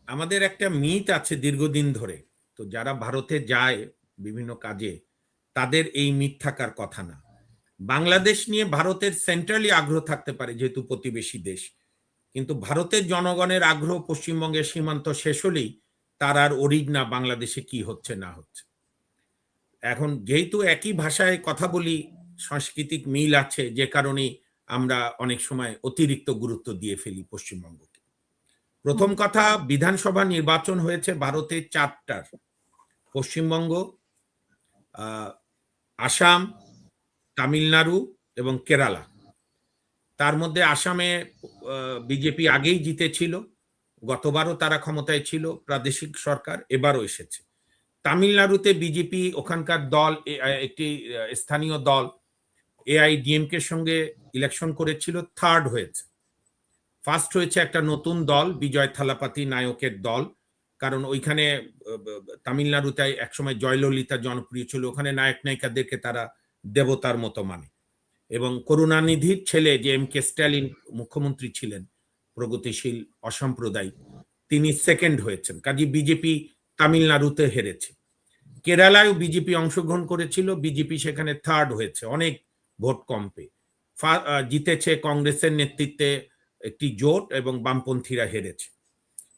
আমাদের একটা মিথ আছে দীর্ঘদিন ধরে। তো যারা ভারতে যায় বিভিন্ন কাজে, তাদের এই মিথ থাকার কথা না। বাংলাদেশ নিয়ে ভারতের সেন্ট্রালি আগ্রহ থাকতে পারে যেহেতু প্রতিবেশী দেশ, কিন্তু ভারতের জনগণের আগ্রহ পশ্চিমবঙ্গের সীমান্ত শেষ হলেই তার আর অরিড না বাংলাদেশে কি হচ্ছে না হচ্ছে। এখন যেহেতু একই ভাষায় কথা বলি, সাংস্কৃতিক মিল আছে, যে কারণে আমরা অনেক সময় অতিরিক্ত গুরুত্ব দিয়ে ফেলি পশ্চিমবঙ্গকে। প্রথম হুম। কথা, বিধানসভা নির্বাচন হয়েছে ভারতে 4টার: পশ্চিমবঙ্গ, আসাম, তামিলনাড়ু এবং কেরালা। তার মধ্যে আসামে বিজেপি আগেই জিতেছিল, গতবারও তারা ক্ষমতায় ছিল, প্রাদেশিক সরকার, এবারও এসেছে। তামিলনাড়ুতে বিজেপি ওখানকার দল, একটি স্থানীয় দল এআইডিএমকে সঙ্গে ইলেকশন করেছিল, থার্ড হয়েছে। ফার্স্ট হয়েছে একটা নতুন দল, বিজয় থালাপাতি নায়কের দল। কারণ ওইখানে তামিলনাড়ুতে একসময় জয়ললিতা জনপ্রিয় ছিল, ওখানে নায়ক নায়িকাদেরকে তারা দেবতার মতো মানে। এবং করুণানিধির ছেলে যে এম কে স্ট্যালিন মুখ্যমন্ত্রী ছিলেন, প্রগতিশীল অসাম্প্রদায়িক, তিনি সেকেন্ড হয়েছেন। কাজে বিজেপি তামিলনাড়ুতে হেরেছে। কেরালায় বিজেপি অংশগ্রহণ করেছিল, বিজেপি সেখানে থার্ড হয়েছে, অনেক ভোট কম পেয়ে। জিতেছে কংগ্রেসের নেতৃত্বে একটি জোট এবং বামপন্থীরা হেরেছে।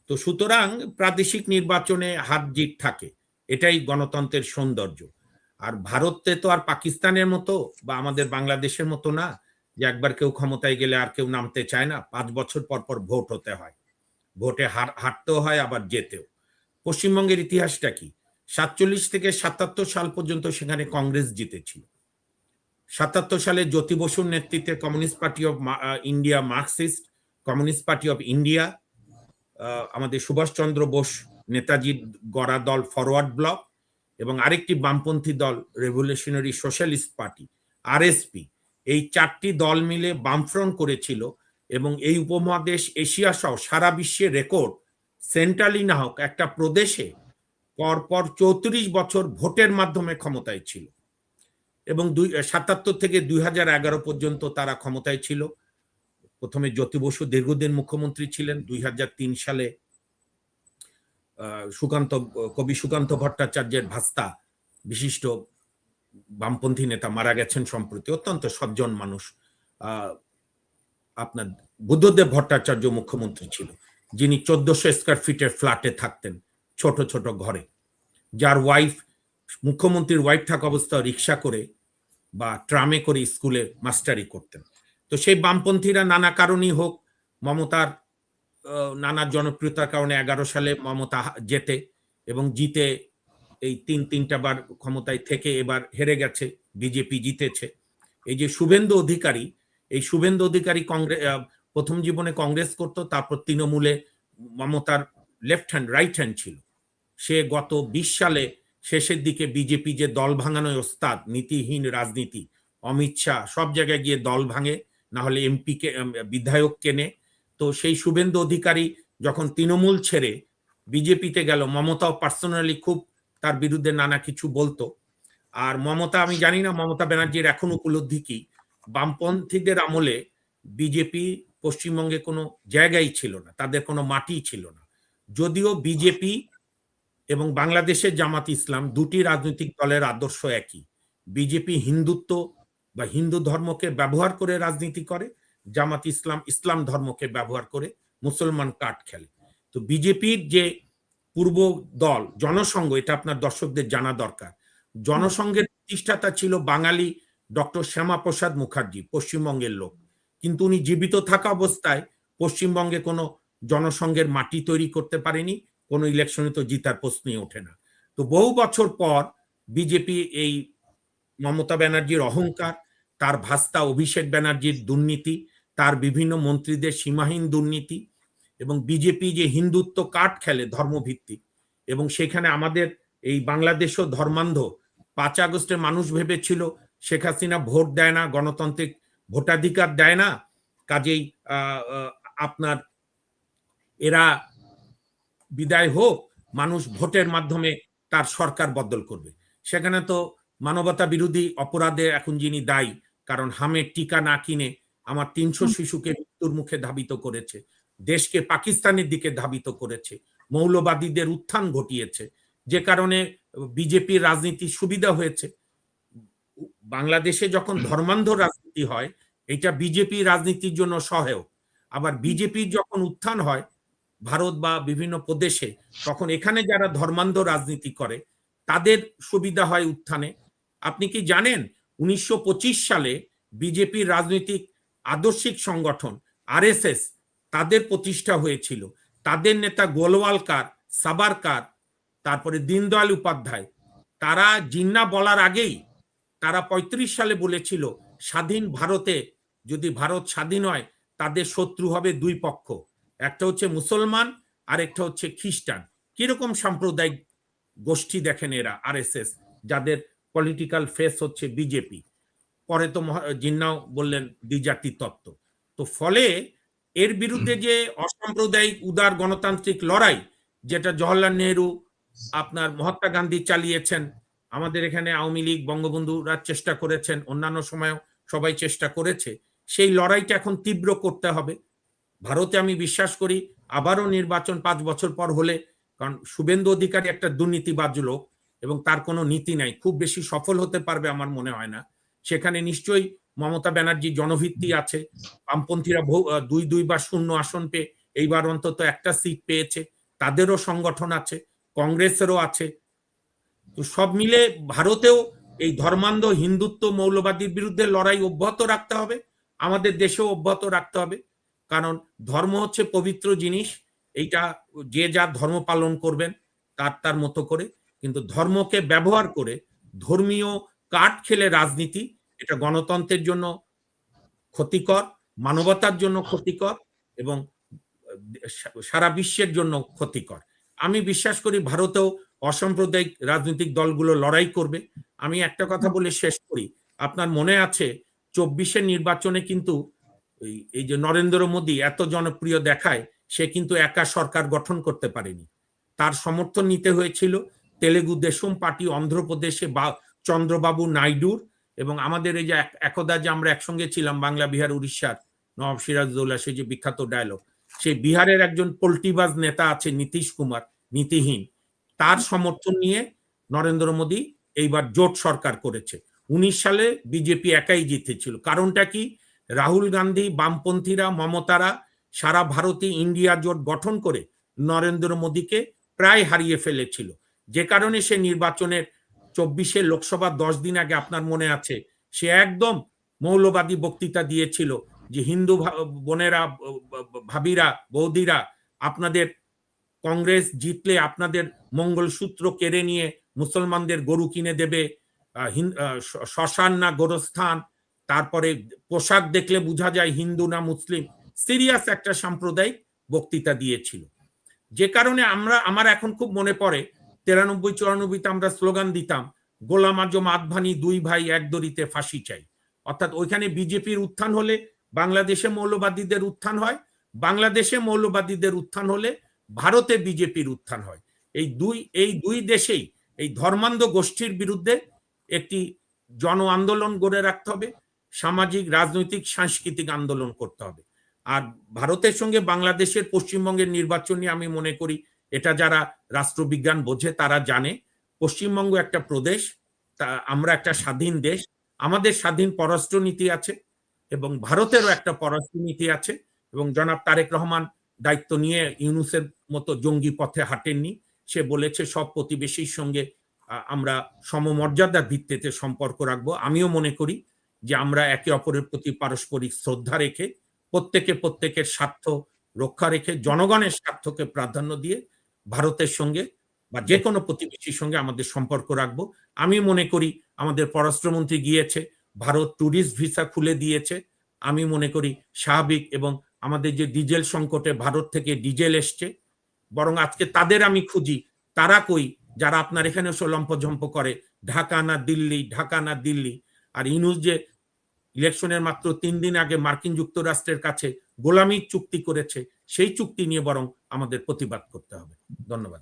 তো সুতরাং প্রাদেশিক নির্বাচনে হার জিত থাকে, এটাই গণতন্ত্রের সৌন্দর্য। আর ভারতে তো আর পাকিস্তানের মতো বা আমাদের বাংলাদেশের মতো না যে একবার কেউ ক্ষমতায় গেলে আর কেউ নামতে চায় না, 5 বছর পর পর ভোট হতে হয়, ভোটে হারতেও হয় আবার যেতেও। পশ্চিমবঙ্গের ইতিহাসটা কি? 47 থেকে 77 সাল পর্যন্ত সেখানে কংগ্রেস জিতেছিল। 77 সালে জ্যোতি বসুর নেতৃত্বে communist party of India, Marxist communist party of India, আমাদের সুভাষচন্দ্র বোস নেতাজির গড়া দল ফরওয়ার্ড ব্লক, এবং আরেকটি বামপন্থী দল রেভলিউশনারি সোশ্যালিস্ট পার্টি, আরএসপি, এই 4টি দল মিলে বামফ্রন্ট করেছিল। এবং এই উপমহাদেশ, এশিয়া সহ সারা বিশ্বে রেকর্ড, সেন্ট্রালি না হোক একটা প্রদেশে পরপর 34 বছর ভোটের মাধ্যমে ক্ষমতায় ছিল। এবং 77 থেকে 2011 পর্যন্ত তারা ক্ষমতায় ছিল। প্রথমে জ্যোতি বসু দীর্ঘদিন মুখ্যমন্ত্রী ছিলেন। 2003 সালে কবি সুকান্ত ভট্টাচার্যের ভাস্তা, বিশিষ্ট বামপন্থী নেতা, মারা গেছেন সম্প্রতি, অত্যন্ত সজ্জন মানুষ। আপনার বুদ্ধদেব ভট্টাচার্য মুখ্যমন্ত্রী ছিল, যিনি 1400 স্কয়ার ফিটের ফ্ল্যাটে থাকতেন, ছোট ছোট ঘরে, যার ওয়াইফ, মুখ্যমন্ত্রীর ওয়াইফ থাকা অবস্থা রিক্সা করে বা ট্রামে করে স্কুলে মাস্টারি করতেন। তো সেই বামপন্থীরা নানা কারণেই হোক, মমতার নানা জনপ্রিয়তার কারণে 11 সালে মমতা জেতে, এবং জিতে এই তিনটা বার ক্ষমতায় থেকে এবার হেরে গেছে, বিজেপি জিতেছে। এই যে শুভেন্দু অধিকারী, এই শুভেন্দু অধিকারী কংগ্রেস, প্রথম জীবনে কংগ্রেস করতো, তারপর তৃণমূলে মমতার লেফট হ্যান্ড, রাইট হ্যান্ড ছিল। সে গত 20 সালে শেষের দিকে বিজেপি যে দল ভাঙানোর ওস্তাদ, নীতিহীন রাজনীতি, অমিত শাহ সব জায়গায় গিয়ে দল ভাঙে, না হলে এমপি কে, বিধায়ক কেনে। তো সেই শুভেন্দু অধিকারী যখন তৃণমূল ছেড়ে বিজেপিতে গেল, মমতাও পার্সোনালি খুব তার বিরুদ্ধে নানা কিছু বলতো। আর মমতা, আমি জানি না মমতা ব্যানার্জির এখন উপলব্ধি কি, বামপন্থীদের আমলে বিজেপি পশ্চিমবঙ্গে কোনো জায়গায় ছিল না, তাদের কোনো মাটি ছিল না। যদিও বিজেপি এবং বাংলাদেশের জামাত ইসলাম দুটি রাজনৈতিক দলের আদর্শ একই। বিজেপি হিন্দুত্ব বা হিন্দু ধর্মকে ব্যবহার করে রাজনীতি করে, জামাত ইসলাম ইসলাম ধর্মকে ব্যবহার করে মুসলমান কার্ড খেলে। তো বিজেপির যে পূর্ব দল জনসংঘ, এটা আপনার দর্শকদের জানা দরকার। জনসংঘের প্রতিষ্ঠাতা ছিল বাঙালি ডক্টর শ্যামাপ্রসাদ মুখার্জি, পশ্চিমবঙ্গের লোক, কিন্তু উনি জীবিত থাকা অবস্থায় পশ্চিমবঙ্গে কোনো জনসংঘের মাটি তৈরি করতে পারেনি, কোনো ইলেকশনে তো জিতার প্রশ্নই ওঠে না। তো বহু বছর পর বিজেপি এই মমতা ব্যানার্জির অহংকার, তার ভাস্তা অভিষেক ব্যানার্জির দুর্নীতি, তার বিভিন্ন মন্ত্রীদের সীমাহীন দুর্নীতি, এবং বিজেপি যে হিন্দুত্ব কার্ড খেলে ধর্মভিত্তিক, এবং সেখানে আমাদের এই বাংলাদেশও ধর্মান্ধ। 5 আগস্টে মানুষ ভেবেছিল শেখ হাসিনা ভোট দেয় না, গণতান্ত্রিক ভোটাধিকার দেয় না, কাজেই আপনার এরা বিদায় হোক, মানুষ ভোটের মাধ্যমে তার সরকার বদল করবে। সেখানে তো মানবতা বিরোধী অপরাধে এখন যিনি দায়ী, কারণ হামের টিকা না কিনে আমার 300 শিশুকে মৃত্যুর মুখে ধাবিত করেছে, দেশকে পাকিস্তানের দিকে ধাবিত করেছে, মৌলবাদীদের উত্থান ঘটিয়েছে, যে কারণে বিজেপির রাজনীতির সুবিধা হয়েছে। বাংলাদেশে যখন ধর্মান্ধ রাজনীতি হয়, এটা বিজেপি রাজনীতির জন্য সহায়ক। আবার বিজেপির যখন উত্থান হয় ভারত বা বিভিন্ন প্রদেশে, তখন এখানে যারা ধর্মান্ধ রাজনীতি করে তাদের সুবিধা হয় উত্থানে। আপনি কি জানেন 1925 সালে বিজেপির রাজনৈতিক আদর্শিক সংগঠন আরএসএস তাদের প্রতিষ্ঠা হয়েছিল। তাদের নেতা গোলওয়ালকার, সাবারকার, তারপরে দীনদয়াল উপাধ্যায়, তারা জিন্না বলার আগেই তারা 35 সালে বলেছিল স্বাধীন ভারতে যদি ভারত স্বাধীন হয় তাদের শত্রু হবে দুই পক্ষ, একটা হচ্ছে মুসলমান আর একটা হচ্ছে খ্রিস্টান। কিরকম সাম্প্রদায়িক গোষ্ঠী দেখেন এরা আরএসএস, যাদের পলিটিক্যাল ফেস হচ্ছে বিজেপি। পরে তো জিন্নাও বললেন দ্বিজাতি তত্ত্ব। তো ফলে এর বিরুদ্ধে যে অসাম্প্রদায়িক উদার গণতান্ত্রিক লড়াই, যেটা জওহরলাল নেহরু, আপনার মহাত্মা গান্ধী চালিয়েছেন, আমাদের এখানে আওয়ামী লীগ, বঙ্গবন্ধুরা চেষ্টা করেছেন, অন্যান্য সময়ও সবাই চেষ্টা করেছে, সেই লড়াইটা এখন তীব্র করতে হবে। ভারতে আমি বিশ্বাস করি আবারও নির্বাচন 5 বছর পর হলে, কারণ শুভেন্দু অধিকারী একটা দুর্নীতিবাজ লোক এবং তার কোনো নীতি নাই, খুব বেশি সফল হতে পারবে আমার মনে হয় না। সেখানে নিশ্চয়ই মমতা ব্যানার্জি জনভিত্তি আছে, বামপন্থীরা 2 বা 0 আসন পেয়ে এইবার অন্তত একটা সিট পেয়েছে, তাদেরও সংগঠন আছে, কংগ্রেসেরও আছে। তো সব মিলে ভারতেও এই ধর্মান্ধ হিন্দুত্ব মৌলবাদীর বিরুদ্ধে লড়াই অব্যাহত রাখতে হবে, আমাদের দেশেও অব্যাহত রাখতে হবে। কারণ ধর্ম হচ্ছে পবিত্র জিনিস, এইটা যে যার ধর্ম পালন করবেন তার তার মতো করে, কিন্তু ধর্মকে ব্যবহার করে ধর্মীয় কাঠ খেলে রাজনীতি, এটা গণতন্ত্রের জন্য ক্ষতিকর, মানবতার জন্য ক্ষতিকর এবং সারা বিশ্বের জন্য ক্ষতিকর। আমি বিশ্বাস করি ভারতেও অসাম্প্রদায়িক রাজনৈতিক দলগুলো লড়াই করবে। আমি একটা কথা বলে শেষ করি, আপনার মনে আছে 24-এর নির্বাচনে কিন্তু এই যে নরেন্দ্র মোদী এত জনপ্রিয় দেখায়, সে কিন্তু একা সরকার গঠন করতে পারেনি, তার সমর্থন নিতে হয়েছিল তেলেগু দেশম পার্টি অন্ধ্রপ্রদেশে বা চন্দ্রবাবু নাইডুর, এবং আমাদের এই যে একদা যে আমরা একসঙ্গে ছিলাম বাংলা, বিহার, উড়িষ্যার, নবাব সিরাজউদ্দৌলা, সেই যে বিখ্যাত ডায়লগ, সেই বিহারের একজন পল্টিবাজ নেতা আছে নীতিশ কুমার, নীতিহীন, তার সমর্থন নিয়ে নরেন্দ্র মোদী এইবার জোট সরকার করেছে। 19 সালে বিজেপি একাই জিতেছিল। কারণটা কি? রাহুল গান্ধী, বামপন্থীরা, মমতারা সারা ভারতে ইন্ডিয়া জোট গঠন করে নরেন্দ্র মোদীকে প্রায় হারিয়ে ফেলেছিল, যে কারণে সে নির্বাচনের 24-এ লোকসভা 10 দিন আগে আপনার মনে আছে সে একদম মৌলবাদী বক্তৃতা দিয়েছিল যে হিন্দু বোনেরা, ভাবিরা, বৌদিরা, আপনাদের কংগ্রেস জিতলে আপনাদের মঙ্গলসূত্র কেড়ে নিয়ে মুসলমানদের গরু কিনে দেবে, শ্মশান না গোরস্থান, তারপরে পোশাক দেখলে বোঝা যায় হিন্দু না মুসলিম, সিরিয়াস একটা সাম্প্রদায়িক বক্তৃতা দিয়েছিল। যে কারণে আমার এখন খুব মনে পড়ে 93-94-তে আমরা স্লোগান দিতাম, গোলাম আজম আদভানি 2 ভাই এক দড়িতে ফাঁসি চাই। অর্থাৎ ওইখানে বিজেপির উত্থান হলে বাংলাদেশে মৌলবাদীদের উত্থান হয়, বাংলাদেশে মৌলবাদীদের উত্থান হলে ভারতে বিজেপির উত্থান হয়। এই দুই দেশেই এই ধর্মান্ধ গোষ্ঠীর বিরুদ্ধে একটি জন আন্দোলন গড়ে রাখতে হবে, সামাজিক, রাজনৈতিক, সাংস্কৃতিক আন্দোলন করতে হবে। আর ভারতের সঙ্গে বাংলাদেশের, পশ্চিমবঙ্গের নির্বাচন নিয়ে আমি মনে করি এটা যারা রাষ্ট্রবিজ্ঞান বোঝে তারা জানে, পশ্চিমবঙ্গ একটা প্রদেশ, আমরা একটা স্বাধীন দেশ, আমাদের স্বাধীন পররাষ্ট্রনীতি আছে এবং ভারতেরও একটা পররাষ্ট্রনীতি আছে, এবং জনাব তারেক রহমান দায়িত্ব নিয়ে ইউনূসের মতো জঙ্গি পথে হাঁটেননি। সে বলেছে সব প্রতিবেশীর সঙ্গে আমরা সমমর্যাদার ভিত্তিতে সম্পর্ক রাখবো। আমিও মনে করি যে আমরা একে অপরের প্রতি পারস্পরিক শ্রদ্ধা রেখে প্রত্যেকের স্বার্থ রক্ষা রেখে জনগণের স্বার্থকে প্রাধান্য দিয়ে ভারতের সঙ্গে বা যে কোনো প্রতিবেশীর সঙ্গে আমাদের সম্পর্ক রাখবো। আমি মনে করি আমাদের পররাষ্ট্রমন্ত্রী গিয়েছে, ভারত ট্যুরিস্ট ভিসা খুলে দিয়েছে, আমি মনে করি স্বাভাবিক, এবং আমাদের যে ডিজেল সংকটে ভারত থেকে ডিজেল এসছে, বরং আজকে তাদের আমি খুঁজি, তারা কই যারা আপনার এখানে লম্পঝম্প করে ঢাকা না দিল্লি, ঢাকা না দিল্লি। আর ইউনূস যে ইলেকশনের মাত্র 3 দিন আগে মার্কিন যুক্তরাষ্ট্রের কাছে গোলামির চুক্তি করেছে, সেই চুক্তি নিয়ে বরং আমাদের প্রতিবাদ করতে হবে। ধন্যবাদ।